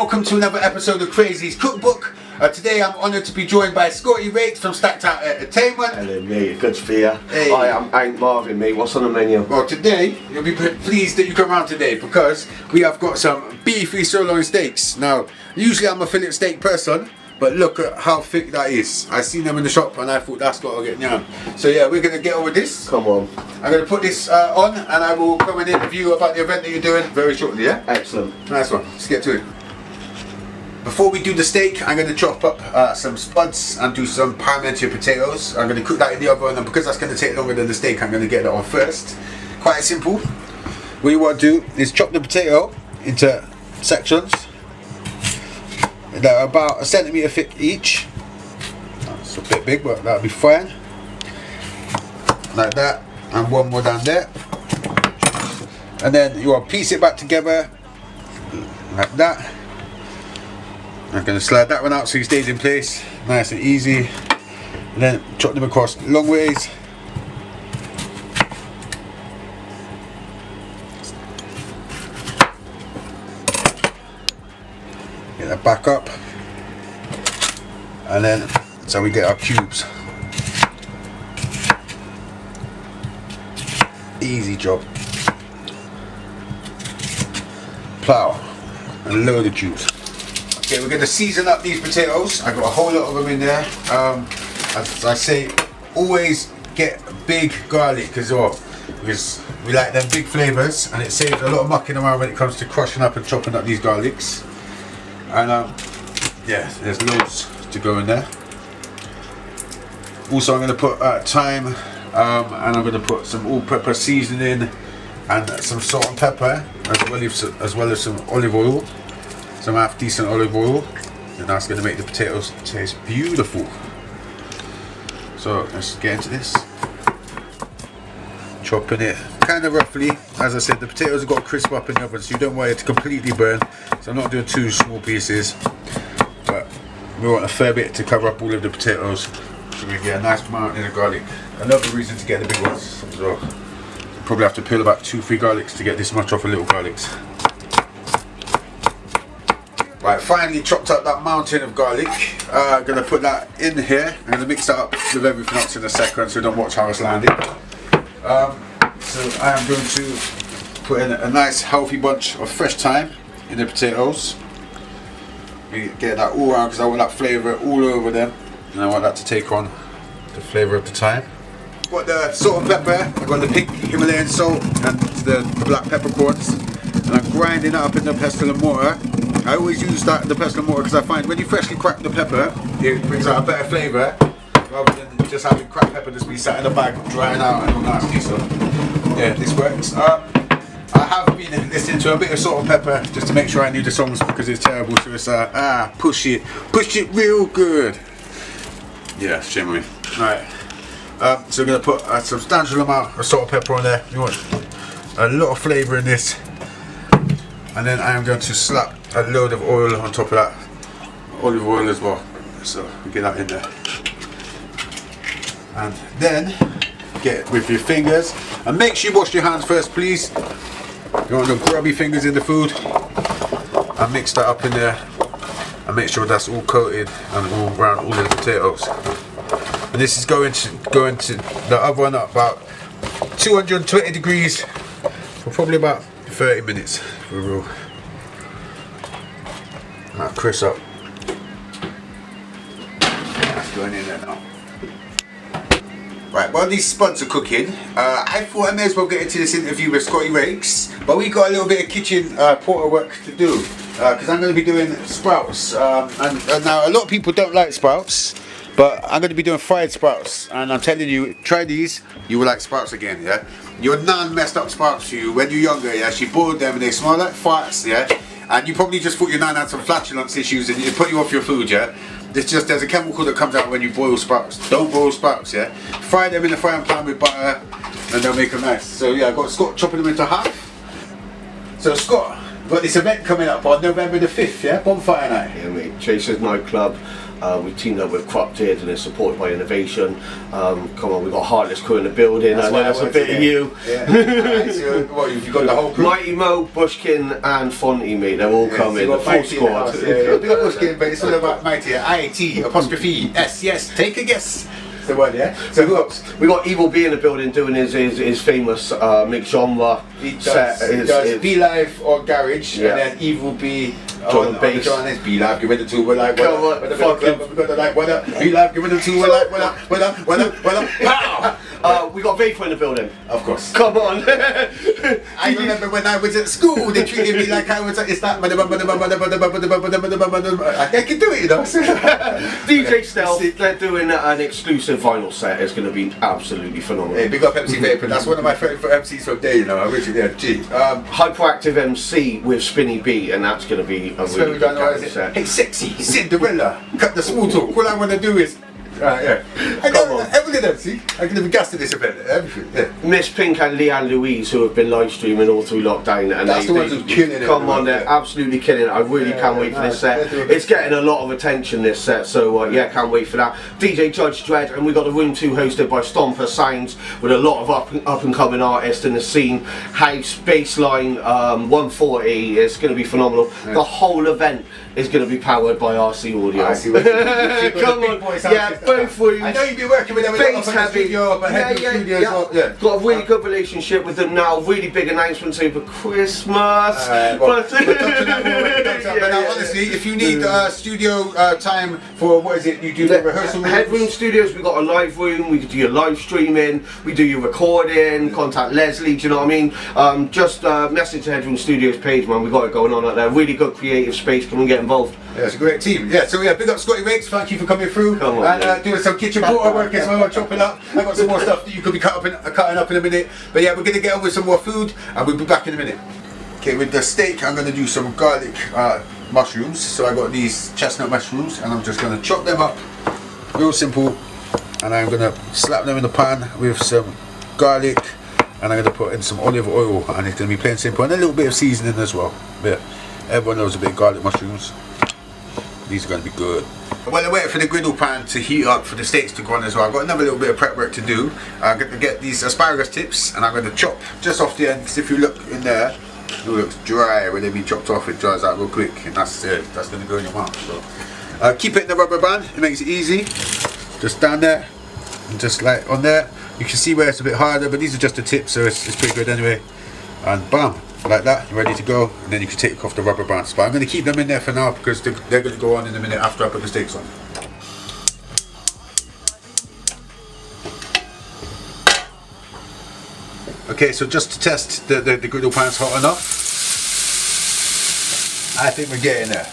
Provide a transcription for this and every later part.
welcome to another episode of Krazys Cookbook. Today I'm honoured to be joined by SCOTTY RAKES from Stacked Out Entertainment. Hello mate, good to be here. Hey. Hi, I'm Hank Marvin mate, what's on the menu? Well, today, you'll be pleased that you come around today because we have got some beefy sirloin steaks. Now, usually I'm a fillet steak person, but look at how thick that is. I seen them in the shop and I thought that's got to get down. So yeah, we're going to get over this. Come on. I'm going to put this on and I will come and interview about the event that you're doing very shortly, yeah? Excellent. Nice one, let's get to it. Before we do the steak, I'm going to chop up some spuds and do some parmentier potatoes. I'm going to cook that in the oven, and because that's going to take longer than the steak, I'm going to get that on first. Quite simple. What you want to do is chop the potato into sections that are about 1 centimetre thick each. That's a bit big, but that'll be fine. Like that, and one more down there. And then you want to piece it back together like that. I'm going to slide that one out so it stays in place, nice and easy, and then chop them across long ways. Get that back up, and then so we get our cubes. Easy job. Plow and load the cubes. Okay, we're going to season up these potatoes. I've got a whole lot of them in there. As I say, always get big garlic as well, because we like them big flavours and it saves a lot of mucking around when it comes to crushing up and chopping up these garlics. And yeah, there's loads to go in there. Also, I'm going to put thyme and I'm going to put some all-purpose seasoning and some salt and pepper, as well as some olive oil. Some half decent olive oil, and that's going to make the potatoes taste beautiful. So let's get into this. Chopping it kind of roughly. As I said, the potatoes have got to crisp up in the oven, so you don't want it to completely burn. So I'm not doing too small pieces, but we want a fair bit to cover up all of the potatoes, so we get a nice mountain of garlic. Another reason to get the big ones as well. Probably have to peel about 2-3 garlics to get this much off of little garlics. Right, finally chopped up that mountain of garlic. I'm going to put that in here. I'm going to mix that up with everything else in a second, so don't watch how it's landing. So I am going to put in a nice healthy bunch of fresh thyme in the potatoes. Get that all around because I want that flavour all over them, and I want that to take on the flavour of the thyme. Got the salt and pepper. I've got the pink Himalayan salt and the black peppercorns, and I'm grinding that up in the pestle and mortar. I always use the pestle and mortar because I find when you freshly crack the pepper, it brings out a better flavour rather than just having cracked pepper just be sat in a bag drying out and all nasty. So yeah, this works. I have been listening to a bit of salt and pepper just to make sure I knew the songs because it's terrible. So it's push it real good. Yeah, shame on me. Right, so we're going to put a substantial amount of salt and pepper on there. You want a lot of flavour in this. And then I am going to slap a load of oil on top of that, olive oil as well, so we get that in there. And then get it with your fingers, and make sure you wash your hands first please. You want no grubby fingers in the food. And mix that up in there and make sure that's all coated and all around all the potatoes. And this is going to the oven at about 220 degrees for probably about 30 minutes for real. That crisp up. That's going in there now. Right, while these spuds are cooking, I thought I may as well get into this interview with SCOTTY RAKES, but we got a little bit of kitchen porter work to do because I'm going to be doing sprouts. And now a lot of people don't like sprouts, but I'm going to be doing fried sprouts, and I'm telling you, try these, you will like sprouts again, yeah? Your nan messed up sprouts for you when you're younger, yeah? She boiled them and they smell like farts, yeah? And you probably just thought your nan had some flatulence issues and it put you off your food, yeah? There's a chemical that comes out when you boil sprouts. Don't boil sprouts, yeah? Fry them in the frying pan with butter and they'll make them nice. So yeah, I've got Scott chopping them into half. So Scott, we've got this event coming up on November the 5th, yeah? Bonfire night. Yeah mate, Chasers nightclub. We've teamed up with Corrupted and it's supported by Innovation. Come on, we've got Heartless crew in the building. That's a bit of you. Yeah. Right, so what, you've got the whole crew? Mighty Mo, Bushkin and Fonty, mate. They're all coming. The full squad. Big up Bushkin, but it's all about Mighty. IAT''. Yes. Take a guess. The one, yeah. So who else? We got Evil B in the building doing his famous mixed genre set. He does Blive or Garage, and then Evil B on bass. John is Blive, give it the two, we're like, what up? We're going to like, what up? Blive, give it the two, we're like, what up? What up? What up? What up? Pow! We got Vapour in the building. Of course. Come on. I remember when I was at school, they treated me like I was at that. I can do it, you know. DJ Stealth, they're doing an exclusive vinyl set. It's going to be absolutely phenomenal. Hey, big up MC Vapour. That's one of my favourite MCs from there, you know. I wish you did. Gee. Hyperactive MC with Spinny B, and that's going to be a really good set. Hey, sexy Cinderella, cut the small talk. All I want to do is. Yeah. I know everything else, see? I can have a gas to this event, everything. Yeah. Miss Pink and Leanne Louise, who have been live streaming all through lockdown, and that's the ones who's killing it. Come on, they're absolutely killing it. I really can't wait for this set. It's getting a lot of attention, this set, so yeah, can't wait for that. DJ Judge Dredd, and we got the Room 2 hosted by Stomper Sounds with a lot of up and coming artists in the scene. House, Bassline, 140. It's going to be phenomenal. Yeah. The whole event is going to be powered by RC Audio. Come on, yeah. Both rooms. I know you've been working with them Bass heavy. Yeah. Got a really good relationship with them now. Really big announcements over Christmas. But honestly, if you need studio time for what is it? You do the rehearsal rooms? Headroom Studios. We got a live room. We do your live streaming. We do your recording. Contact Leslie. Do you know what I mean? Just message the Headroom Studios page, man. We got it going on out there. Really good creative space. Come and get involved. Yeah, it's a great team. Yeah, so yeah, big up Scotty Rakes. Thank you for coming through. Come on, and doing some kitchen porter work as well, chopping up. I got some more stuff that you could be cutting up in a minute. But yeah, we're gonna get on with some more food, and we'll be back in a minute. Okay, with the steak, I'm gonna do some garlic mushrooms. So I got these chestnut mushrooms, and I'm just gonna chop them up, real simple. And I'm gonna slap them in the pan with some garlic, and I'm gonna put in some olive oil, and it's gonna be plain simple, and a little bit of seasoning as well. But everyone knows a bit of garlic mushrooms. These are going to be good. While I'm waiting for the griddle pan to heat up for the steaks to go on as well, I've got another little bit of prep work to do. I'm going to get these asparagus tips, and I'm going to chop just off the end, because if you look in there, it looks dry. When they've been chopped off, it dries out real quick, and that's going to go in your mouth. So keep it in the rubber band, it makes it easy. Just down there, and just like on there. You can see where it's a bit harder, but these are just the tips, so it's pretty good anyway. And bam, like that, you're ready to go, and then you can take off the rubber bands. But I'm going to keep them in there for now, because they're going to go on in a minute after I put the steaks on. Okay, so just to test the griddle pan's hot enough. I think we're getting there.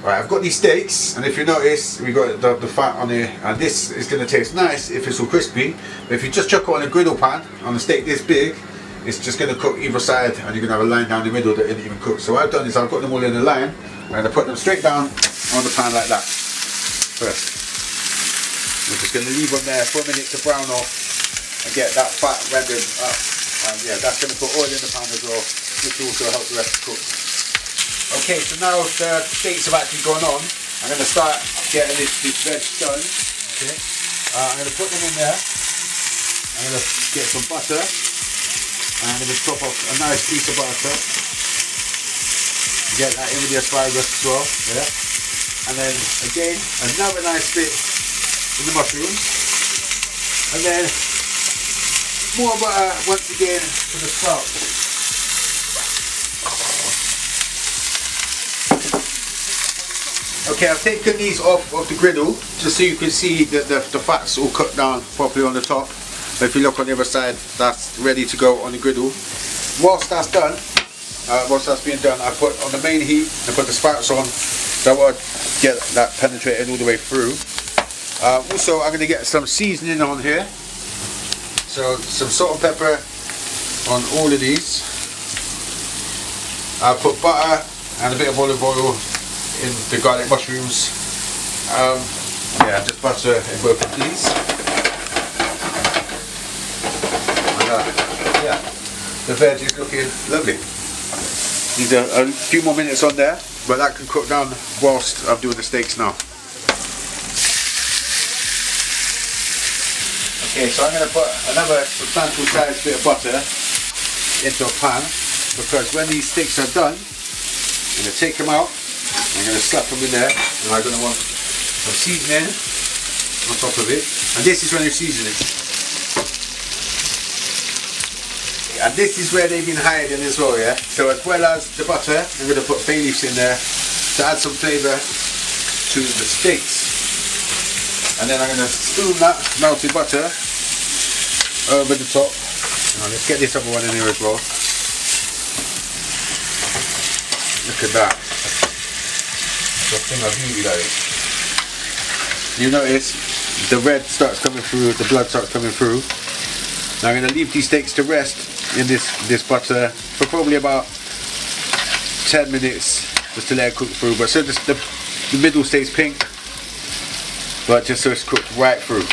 Right, I've got these steaks, and if you notice, we got the fat on here, and this is going to taste nice if it's all crispy. But if you just chuck it on a griddle pan on a steak this big, it's just going to cook either side, and you're going to have a line down the middle that isn't even cooked. So what I've done is I've got them all in a line, and I put them straight down on the pan like that first. We're just going to leave them there for a minute to brown off and get that fat rendered up. And yeah, that's going to put oil in the pan as well, which will also help the rest cook. Okay, so now the steaks have actually gone on, I'm going to start getting this veg done. Okay, I'm going to put them in there. I'm going to get some butter. I'm going to chop off a nice piece of butter. Get that in with the asparagus as well. Yeah. And then again, another nice bit in the mushrooms. And then more butter once again for the sprouts. Okay, I've taken these off of the griddle just so you can see that the fat's all cut down properly on the top. So if you look on the other side, that's ready to go on the griddle. Whilst that's done, whilst that's being done, I put on the main heat, I put the sprouts on, so I want to get that penetrated all the way through. Also, I'm going to get some seasoning on here. So some salt and pepper on all of these. I put butter and a bit of olive oil in the garlic mushrooms. Yeah, just butter in both of these. Yeah, the veg is looking lovely. Need a few more minutes on there, but that can cook down whilst I'm doing the steaks now. Okay, so I'm going to put another substantial sized bit of butter into a pan, because when these steaks are done, I'm going to take them out, I'm going to slap them in there, and I'm going to want some seasoning on top of it. And this is when you season it. And this is where they've been hiding as well, yeah? So as well as the butter, I'm going to put bay leaves in there to add some flavour to the steaks. And then I'm going to spoon that melted butter over the top. Now let's get this other one in here as well. Look at that. That's a thing of beauty, that is. You notice the red starts coming through, the blood starts coming through. Now I'm going to leave these steaks to rest in this butter for probably about 10 minutes just to let it cook through, but so the middle stays pink, but just so it's cooked right through.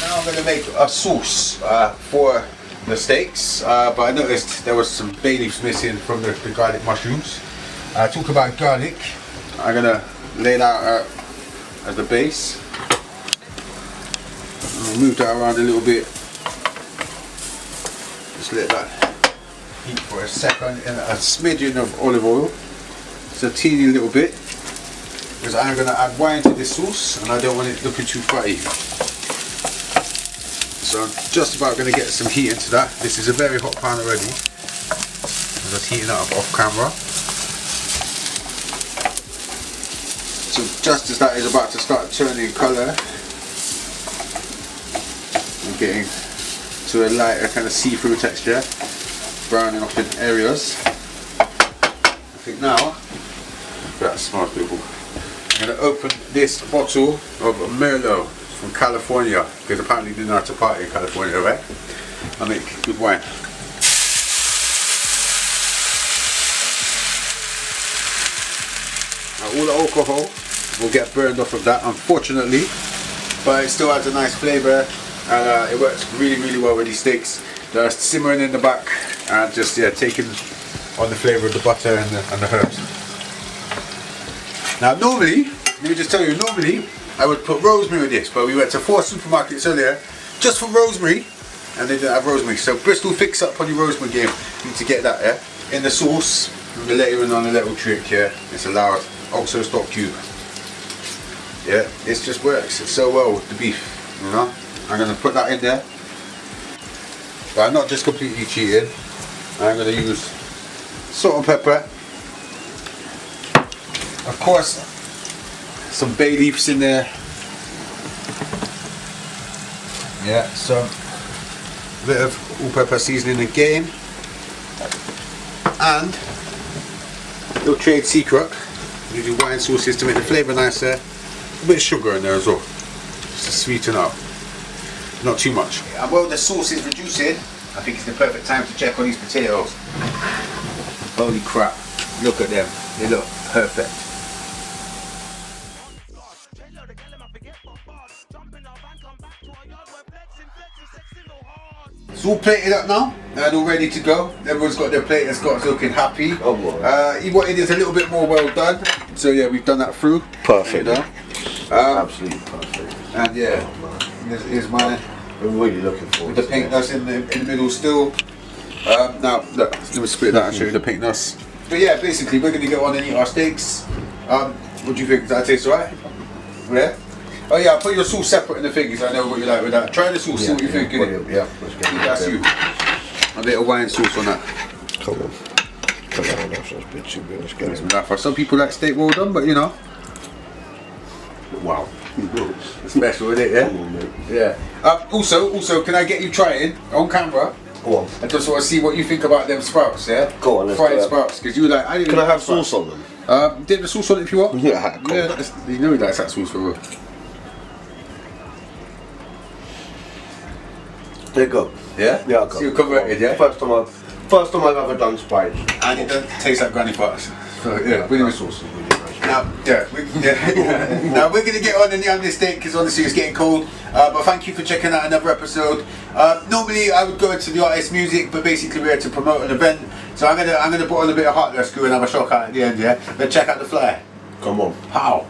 Now I'm going to make a sauce for the steaks, but I noticed there was some bay leaves missing from the garlic mushrooms. Talk about garlic, I'm going to lay that out as the base. I'll move that around a little bit. Just let that heat for a second, and a smidgen of olive oil, just a teeny little bit, because I'm going to add wine to this sauce and I don't want it looking too fatty. So I'm just about going to get some heat into that. This is a very hot pan already. I'm just heating that up off camera. So just as that is about to start turning colour and getting to a lighter kind of see-through texture, browning off in areas, I think now, that smells beautiful. I'm going to open this bottle of Merlot from California, because apparently they know how to party in California, right? I make good wine. Now, all the alcohol will get burned off of that, unfortunately, but it still adds a nice flavour, and it works really, really well with these steaks. They're simmering in the back and just taking on the flavour of the butter and the herbs. Now normally, let me just tell you, normally I would put rosemary with this, but we went to 4 supermarkets earlier just for rosemary and they didn't have rosemary. So Bristol, fix up on your rosemary game. You need to get that in the sauce. We'll let you in on a little trick here. It's allowed oxo stock cube. Yeah, it just works. It's so well with the beef, you know. I'm going to put that in there. But I'm not just completely cheating. I'm going to use salt and pepper. Of course, some bay leaves in there. Yeah, some bit of all-pepper seasoning again. And little trade secret, using wine sauces to make the flavour nicer. A bit of sugar in there as well, just to sweeten up. Not too much. And while the sauce is reducing, I think it's the perfect time to check on these potatoes. Holy crap, look at them, they look perfect. It's all plated up now and all ready to go. Everyone's got their plate and Scott's looking happy. He wanted it a little bit more well done, so yeah, we've done that through. Perfect. You know? Absolutely perfect. And yeah, here's mine. I'm really looking forward with the pink nuts in the middle still. Now look, let me split that and show you the pink nuts. But yeah, basically we're going to go on and eat our steaks. What do you think? Does that taste alright? Yeah? Oh yeah, I'll put your sauce separate in the fingers. I know what you like with that. Try the sauce, see what you think. Yeah, let's get it. That's you. A bit of wine sauce on that. Come on. Come on, that's a bit too good. Let's get it. Some people like steak well done, but you know. Wow. Special, isn't it? Yeah. Come on, mate. Yeah. Also, can I get you trying on camera? Go on. I just want to see what you think about them sprouts. Yeah. Go on. Let's fried sprouts, because you like. Can I have sauce on them? Dip the sauce on it if you want. Yeah. Cool. Yeah. You know he likes that sauce for real. There you go. Yeah. Yeah. So you're converted, yeah. First time I've ever done spice. And it doesn't taste like granny farts. So yeah, with the sauce. Now, now we're going to get on and on this steak because honestly it's getting cold. But thank you for checking out another episode. Normally I would go into the artist music, but basically we're here to promote an event. So I'm gonna put on a bit of Heartless and have a shock out at the end. Yeah. Let's check out the flyer. Come on. How?